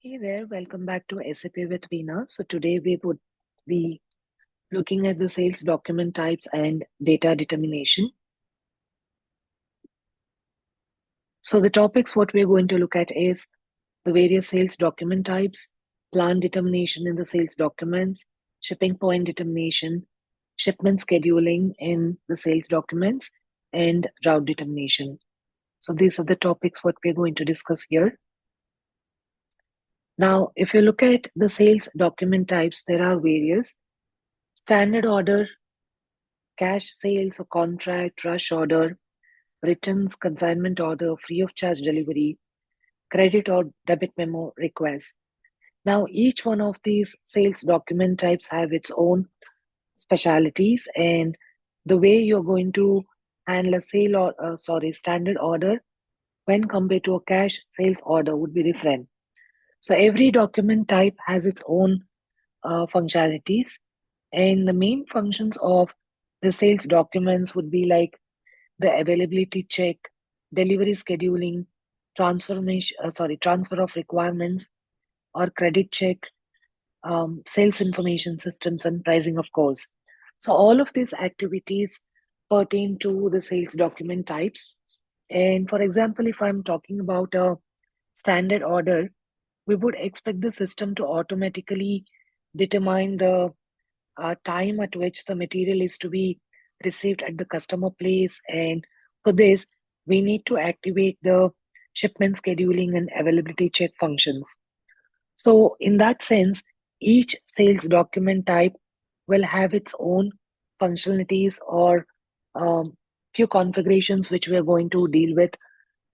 Hey there, welcome back to SAP with Veena. So today we would be looking at the sales document types and data determination. So the topics what we're going to look at is the various sales document types, plan determination in the sales documents, shipping point determination, shipment scheduling in the sales documents, and route determination. So these are the topics what we're going to discuss here. Now, if you look at the sales document types, there are various standard order, cash sales or contract, rush order, returns, consignment order, free of charge delivery, credit or debit memo request. Now, each one of these sales document types have its own specialities, and the way you're going to handle a standard order when compared to a cash sales order would be different. So every document type has its own functionalities, and the main functions of the sales documents would be like the availability check, delivery scheduling, transfer of requirements or credit check, sales information systems, and pricing, of course. So all of these activities pertain to the sales document types. And for example, if I'm talking about a standard order, we would expect the system to automatically determine the time at which the material is to be received at the customer place. And for this, we need to activate the shipment scheduling and availability check functions. So, in that sense, each sales document type will have its own functionalities or few configurations which we are going to deal with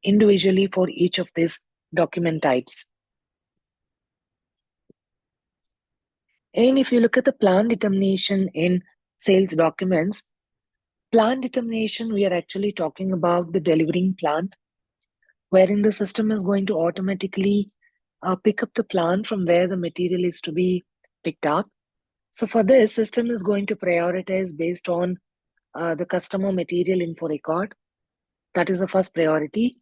individually for each of these document types. And if you look at the plan determination in sales documents, plan determination, we are actually talking about the delivering plan, wherein the system is going to automatically pick up the plan from where the material is to be picked up. So for this, system is going to prioritize based on the customer material info record. That is the first priority.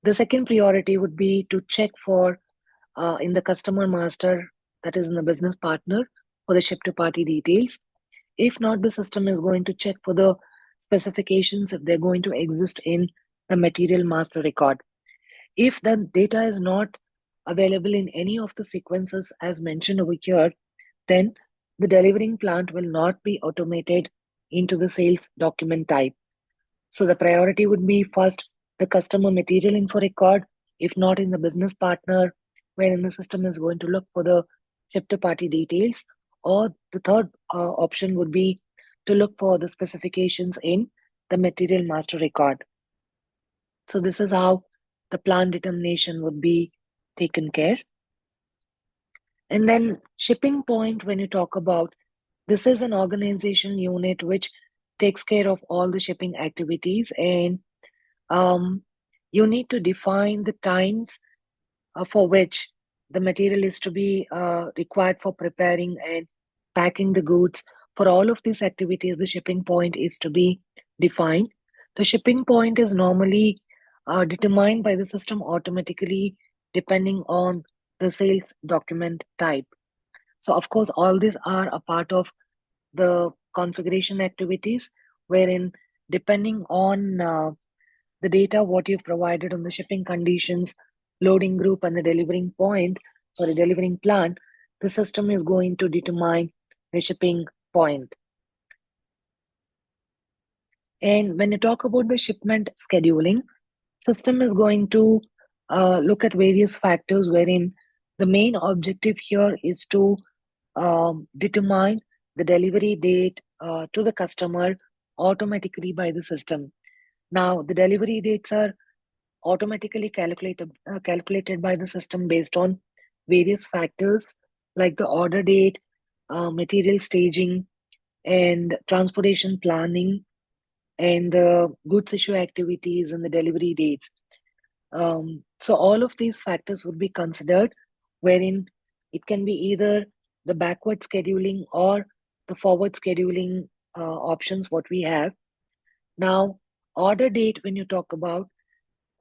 The second priority would be to check for in the customer master, that is in the business partner, for the ship to party details. If not, the system is going to check for the specifications if they're going to exist in the material master record. If the data is not available in any of the sequences as mentioned over here, then the delivering plant will not be automated into the sales document type. So the priority would be first the customer material info record, if not in the business partner, wherein the system is going to look for the ship to party details, or the third option would be to look for the specifications in the material master record. So this is how the plan determination would be taken care. And then shipping point, when you talk about, this is an organization unit which takes care of all the shipping activities, and um, you need to define the times for which the material is to be required for preparing and packing the goods. For all of these activities, the shipping point is to be defined. The shipping point is normally determined by the system automatically depending on the sales document type. So, of course, all these are a part of the configuration activities, wherein depending on the data what you've provided on the shipping conditions, loading group, and the delivering plant, the system is going to determine the shipping point. And when you talk about the shipment scheduling, system is going to look at various factors, wherein the main objective here is to determine the delivery date to the customer automatically by the system. Now, the delivery dates are automatically calculated by the system based on various factors like the order date, material staging, and transportation planning, and the goods issue activities and the delivery dates. So all of these factors would be considered, wherein it can be either the backward scheduling or the forward scheduling options what we have. Now, order date, when you talk about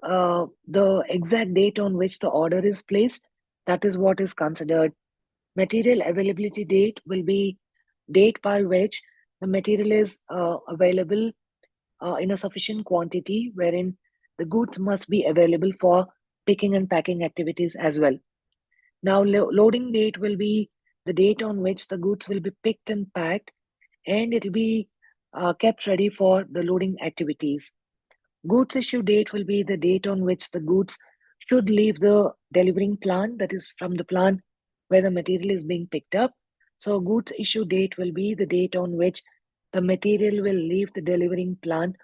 the exact date on which the order is placed, That is what is considered. Material availability date will be date by which the material is available in a sufficient quantity, wherein the goods must be available for picking and packing activities as well. Now, loading date will be the date on which the goods will be picked and packed, and it will be kept ready for the loading activities. Goods issue date will be the date on which the goods should leave the delivering plant, that is, from the plant where the material is being picked up. So, goods issue date will be the date on which the material will leave the delivering plant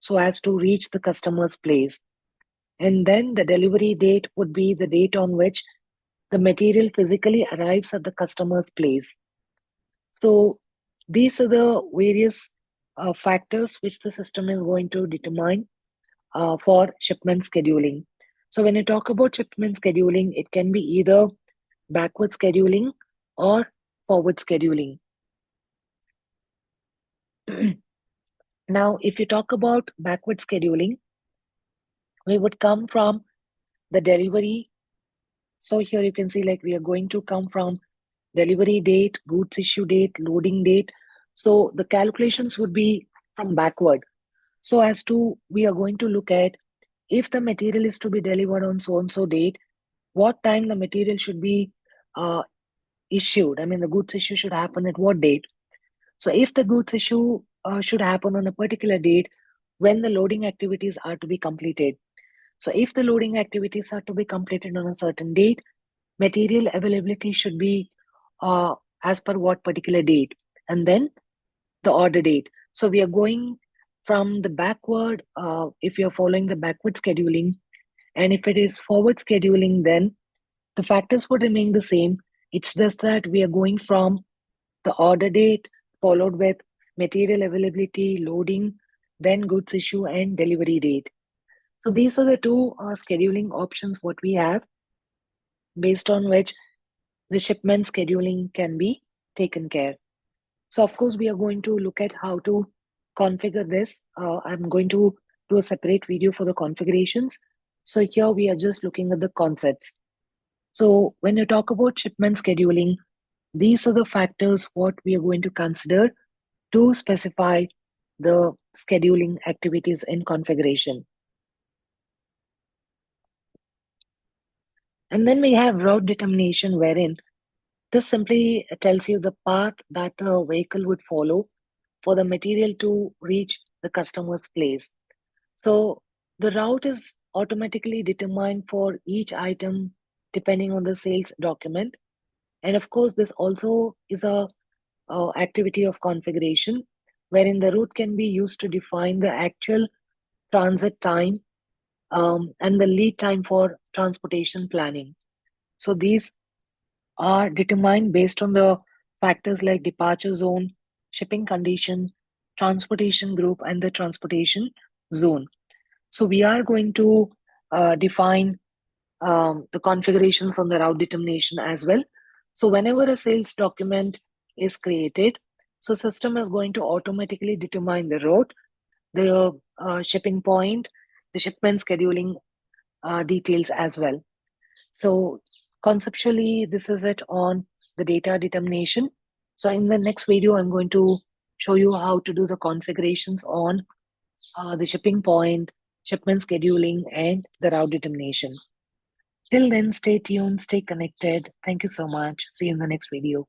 so as to reach the customer's place. And then the delivery date would be the date on which the material physically arrives at the customer's place. So these are the various factors which the system is going to determine for shipment scheduling. So when you talk about shipment scheduling, it can be either backward scheduling or forward scheduling. Now, if you talk about backward scheduling, we would come from the delivery. So here you can see like we are going to come from delivery date, goods issue date, loading date. So the calculations would be from backward. So as to we are going to look at if the material is to be delivered on so and so date, what time the material should be uh, issued. I mean, the goods issue should happen at what date. So if the goods issue should happen on a particular date, when the loading activities are to be completed. So if the loading activities are to be completed on a certain date, material availability should be uh, as per what particular date, and then the order date. So we are going from the backward, if you're following the backward scheduling, and if it is forward scheduling, then the factors would remain the same. It's just that we are going from the order date followed with material availability, loading, then goods issue, and delivery date. So these are the two scheduling options what we have, based on which the shipment scheduling can be taken care. So of course, we are going to look at how to configure this. I'm going to do a separate video for the configurations. So here we are just looking at the concepts. So when you talk about shipment scheduling, these are the factors what we are going to consider to specify the scheduling activities in configuration. And then we have route determination, wherein this simply tells you the path that the vehicle would follow for the material to reach the customer's place. So the route is automatically determined for each item depending on the sales document. And of course, this also is a activity of configuration, wherein the route can be used to define the actual transit time and the lead time for transportation planning. So these are determined based on the factors like departure zone, shipping condition, transportation group, and the transportation zone. So we are going to define the configurations on the route determination as well. So whenever a sales document is created, so system is going to automatically determine the route, the shipping point, the shipment scheduling details as well. So conceptually, this is it on the data determination. So in the next video, I'm going to show you how to do the configurations on the shipping point, shipment scheduling, and the route determination. Till then, stay tuned, stay connected. Thank you so much. See you in the next video.